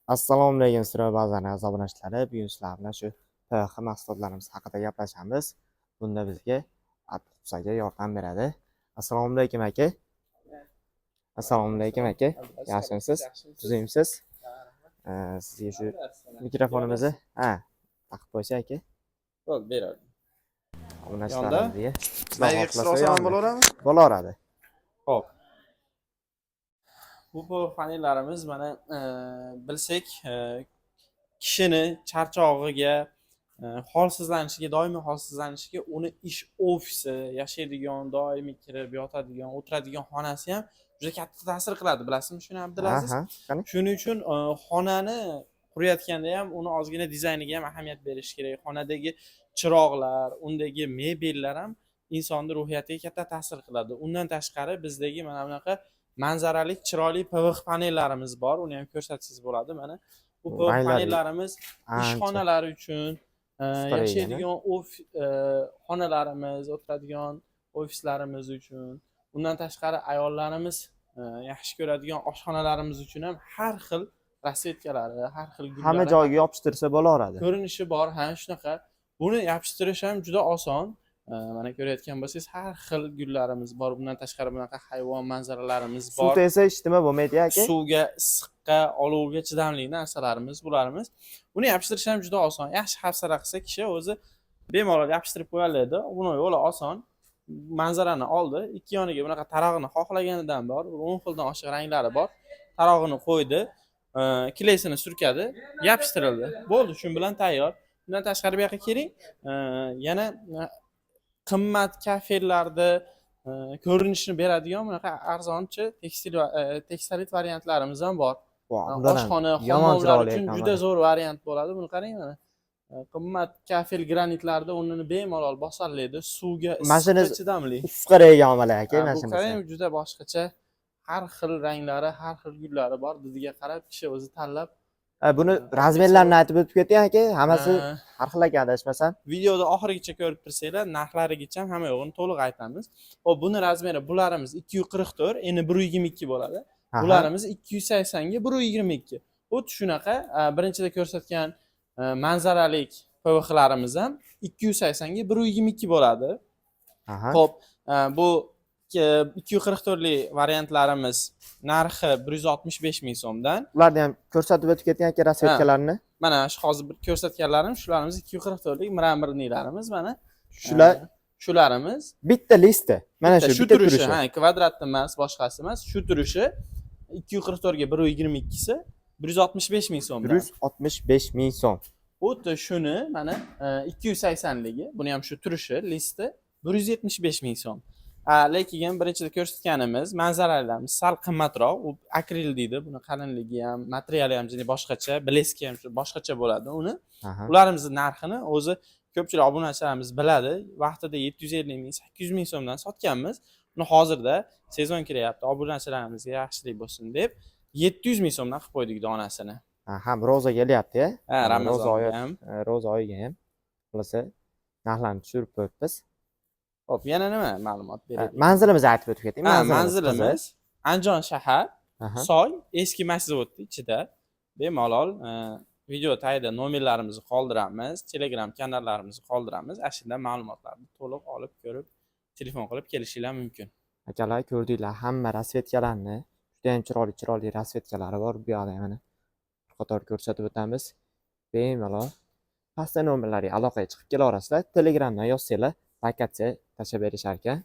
Assalomu alaykum sizlar ba'zan obunachilari. Bugun sizlar bilan shu PX mahsulotlarimiz haqida gaplashamiz. Bunda bizga Abduqsaga yordam beradi. Assalomu alaykum aka. Assalomu alaykum aka. Yaxshimisiz? Tuzimsiz? Sizga shu mikrofonimizni taqib qo'ysa aka. Bo'ldi, beradi. Obunachilarimizga Mayga qisqa bo'laveradi? Bo'laveradi. Xo'p. Bu panellarimiz mana bilsak, kishini charchog'iga, holsizlanishiga, doimiy holsizlanishiga, uni ish ofisi, yashaydigan, doimiy kirib yotadigan, o'tiradigan xonasi ham juda katta ta'sir qiladi, bilasizmi shuni Abdulaziz? Shuning uchun xonani qurayotganda ham uni ozgina dizayniga ham ahamiyat berish kerak. Xonadagi chiroqlar, undagi mebellar ham insonning ruhiyatiga katta ta'sir qiladi. Undan tashqari bizdagi mana bunaqa manzaralik chiroyli PVX panellarimiz bor. Uni ham ko'rsatsangiz bo'ladi. Mana bu PVX panellarimiz ishxonalar uchun, yashaydigan xonalarimiz, o'tiradigan ofislarimiz uchun, undan tashqari ayollarimiz yaxshi ko'radigan oshxonalarimiz uchun ham har xil rasvetkalari, har xil gullar, hamma joyga yopishtirsa bo'laveradi. Ko'rinishi bor, shunaqa. Buni yopishtirish ham juda oson. Mana ko'rayotgan bo'lsangiz, har xil gullarimiz bor. Bundan tashqari bunaqa hayvon manzaralarimiz bor. Suvda esa ishdimi bo'lmaydi aka? Suvga, issiqqa, olovga chidamli narsalarimiz bularimiz. Buni yopishtirish ham juda oson. Yaxshi hafsala qilsa kishi o'zi bemalol yopishtirib qo'ya oladi. Buni yo'li oson. Manzarani oldi, ikki yoniga bunaqa tarog'ini xohlaganidan bor, 10 xildan oshiq ranglari bor. Tarog'ini qo'ydi, klesini surkadi, yopishtirildi. Bo'ldi, shu bilan tayyor. Bundan tashqari bu yoqqa keling. Yana qimmat kafellarda ko'rinishni beradigan bunaqa arzonchi tekstilit variantlarimiz ham bor. Oshxona, xonadonlar uchun juda zo'r variant bo'ladi. Buni qarang mana. Qimmat kafel granitlarda o'rnini bemalol bosa oladi. Suvga, issiqqa chidamli. Ufqqa regamalak aka mashinasi. Bu qarang, juda boshqacha, har xil ranglari, har xil gullari bor. Diziga qarab kishi o'zi tanlab. Buni razmerlarini aytib o'tib keting aka, hammasi har xil ekan adashmasam. Videoda oxirigacha ko'rib tursanglar, narxlarigacha ham hamma yo'g'ini to'liq aytamiz. Hop, buni razmeri bularimiz 244, endi 122 bo'ladi. Bularimiz 280 ga 122. Xuddi shunaqa birinchida ko'rsatgan manzaralik PVXlarimiz ham 280 ga 122 bo'ladi. Xo'p, bu 244 lik variantlarimiz narxi 165 ming so'mdan. Ularni ham ko'rsatib o'tib keting aka rasvetkalarni. Mana shu hozir ko'rsatganlarim shularimiz 244 lik miramirliklarimiz mana. Shularimiz bitta listi. Mana shu bitta turishi, kvadratda emas, boshqasi emas, shu turishi 244 ga 122 si 165 ming so'mdan. 165 ming so'm. Xuddi shuni mana 280 ligi, buni ham shu turishi, listi 175 ming so'm. Lekin birinchida ko'rsatganimiz manzaralarimiz sal qimmatroq, u akril deydi. Buni qalinligi ham, materiali ham boshqacha, bleski ham boshqacha bo'ladi uni. Ularimizning narxini o'zi ko'pchilik obunachilarimiz biladi. Vaqtida 750 ming, 800 ming so'mdan sotganmiz. Uni hozirda sezon kiryapti, obunachilarimizga yaxshilik bo'lsin deb 700 ming so'mdan qilib qo'ydik donasini. Ro'za kelyapti-ya. Ramazon ham. Ro'za oyiga ham. Bo'lsa, narxlarni tushirib qo'yibmiz. Hop, yana nima ma'lumot beraylik? Manzilimizni aytib o'tib keting. Manzilimiz Andijon shahar, Soy, eski masjidning ichida. Bemalol video tagida nomerlarimizni qoldiramiz, Telegram kanallarimizni qoldiramiz. Ashunda ma'lumotlarni to'liq olib ko'rib, telefon qilib kelishinglar mumkin. Akalar, ko'rdinglar, hamma rasvetkalarni, juda ham chiroyli rasvetkalari bor. Bu yoqda mana qator ko'rsatib o'tamiz. Bemalol pastda nomerlarga aloqaga chiqib kelaverasizlar. Telegramdan yozsanglar, lokatsiya tashlab berishar ekan.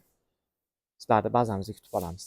Sizlarni bazamizni kutib qolamiz.